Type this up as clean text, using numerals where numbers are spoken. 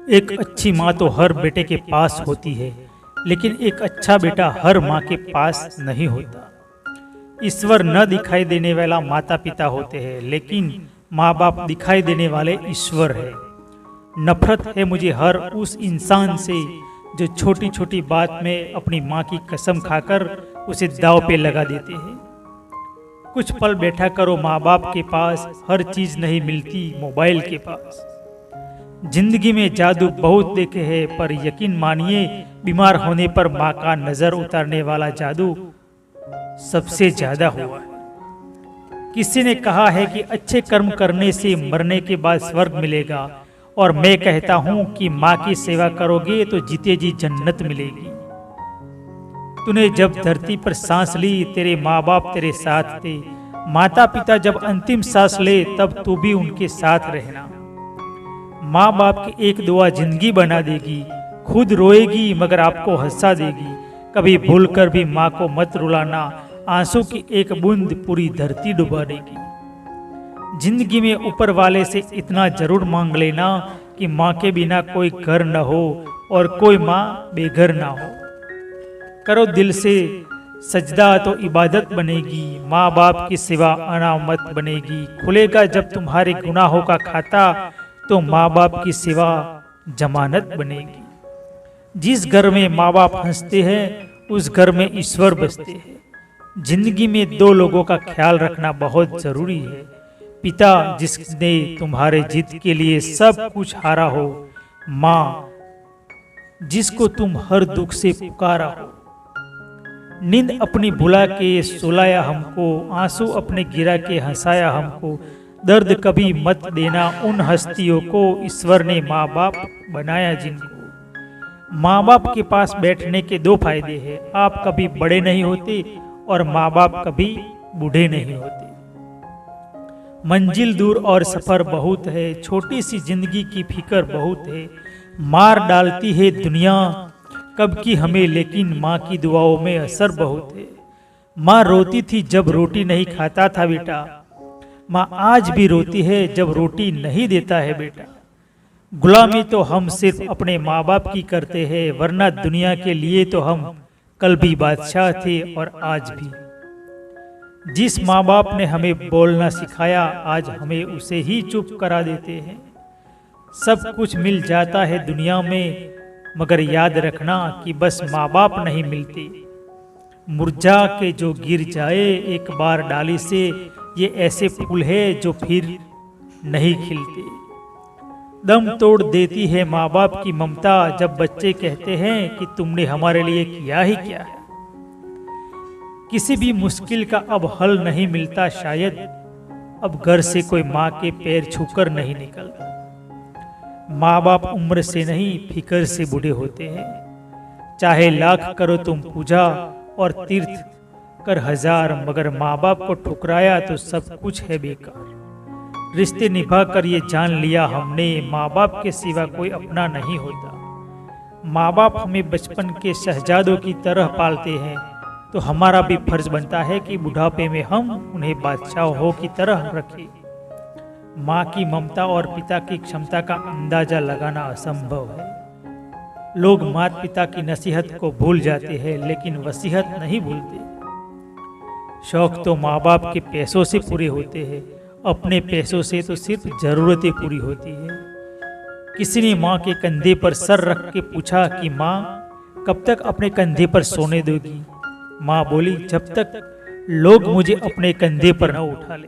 एक अच्छी माँ तो हर बेटे के पास होती है, लेकिन एक अच्छा बेटा हर माँ के पास नहीं होता। ईश्वर न दिखाई देने वाला माता पिता होते हैं, लेकिन माँ बाप दिखाई देने वाले ईश्वर है। नफरत है मुझे हर उस इंसान से जो छोटी छोटी बात में अपनी माँ की कसम खाकर उसे दांव पे लगा देते हैं। कुछ पल बैठा करो माँ बाप के पास, हर चीज नहीं मिलती मोबाइल के पास। जिंदगी में जादू बहुत देखे हैं, पर यकीन मानिए बीमार होने पर माँ का नजर उतारने वाला जादू सबसे ज्यादा हुआ है। किसी ने कहा है कि अच्छे कर्म करने से मरने के बाद स्वर्ग मिलेगा, और मैं कहता हूँ कि माँ की सेवा करोगे तो जीते जी जन्नत मिलेगी। तूने जब धरती पर सांस ली तेरे माँ बाप तेरे साथ थे। माता पिता जब अंतिम सांस ले तब तू भी उनके साथ रहना। माँ बाप की एक दुआ जिंदगी बना देगी। खुद रोएगी मगर आपको हंसा देगी। कभी भूल कर भी माँ को मत रुलाना, आंसू की एक बूंद पूरी धरती डुबा देगी। जिंदगी में ऊपर वाले से इतना जरूर मांग लेना कि माँ के बिना कोई घर न हो और कोई माँ बेघर ना हो। करो दिल से सजदा तो इबादत बनेगी। माँ बाप की सिवा अनामत बनेगी। खुलेगा जब तुम्हारे गुनाहों का खाता तो माँ बाप की सिवा जमानत बनेगी। जिस घर में माँ बाप हंसते हैं उस घर में ईश्वर बसते हैं। जिंदगी में दो लोगों का ख्याल रखना बहुत जरूरी है। पिता जिसने तुम्हारे जिद के लिए सब कुछ हारा हो, माँ जिसको तुम हर दुख से पुकारा हो। नींद अपनी भुला के सुलाया हमको, आंसू अपने गिरा के हंसाया हमको। दर्द कभी मत देना उन हस्तियों को, ईश्वर ने माँ बाप बनाया जिनको। माँ बाप के पास बैठने के दो फायदे हैं, आप कभी बड़े नहीं होते और माँ बाप कभी बूढ़े नहीं होते। मंजिल दूर और सफर बहुत है, छोटी सी जिंदगी की फिक्र बहुत है। मार डालती है दुनिया कब की हमें, लेकिन माँ की दुआओं में असर बहुत है। माँ रोती थी जब रोटी नहीं खाता था बेटा, माँ आज भी रोती है जब रोटी नहीं देता है बेटा। गुलामी तो हम सिर्फ अपने माँ बाप की करते हैं, वरना दुनिया के लिए तो हम कल भी बादशाह थे और आज भी। जिस माँ बाप ने हमें बोलना सिखाया आज हमें उसे ही चुप करा देते हैं। सब कुछ मिल जाता है दुनिया में, मगर याद रखना कि बस माँ बाप नहीं मिलते। मुरझा के जो गिर जाए एक बार डाली से, ये ऐसे फूल है जो फिर नहीं खिलते। दम तोड़ देती है माँ बाप की ममता जब बच्चे कहते हैं कि तुमने हमारे लिए किया ही क्या है। किसी भी मुश्किल का अब हल नहीं मिलता शायद, अब घर से कोई माँ के पैर छूकर नहीं निकलता। माँ बाप उम्र से नहीं फिक्र से बूढ़े होते हैं। चाहे लाख करो तुम पूजा और तीर्थ कर हजार, मगर माँ बाप को ठुकराया तो सब कुछ है बेकार। रिश्ते निभा कर ये जान लिया हमने, माँ बाप के सिवा कोई अपना नहीं होता। माँ बाप हमें बचपन के शहजादों की तरह पालते हैं, तो हमारा भी फर्ज बनता है कि बुढ़ापे में हम उन्हें बादशाहों की तरह रखें। माँ की ममता और पिता की क्षमता का अंदाजा लगाना असंभव है। लोग माता पिता की नसीहत को भूल जाते हैं, लेकिन वसीयत नहीं भूलते। शौक तो माँ बाप के पैसों से पूरे होते हैं, अपने पैसों से तो सिर्फ जरूरतें पूरी होती है। किसी ने माँ के कंधे पर सर रख के पूछा कि माँ कब तक अपने कंधे पर सोने दोगी। माँ बोली जब तक लोग मुझे अपने कंधे पर न उठा ले।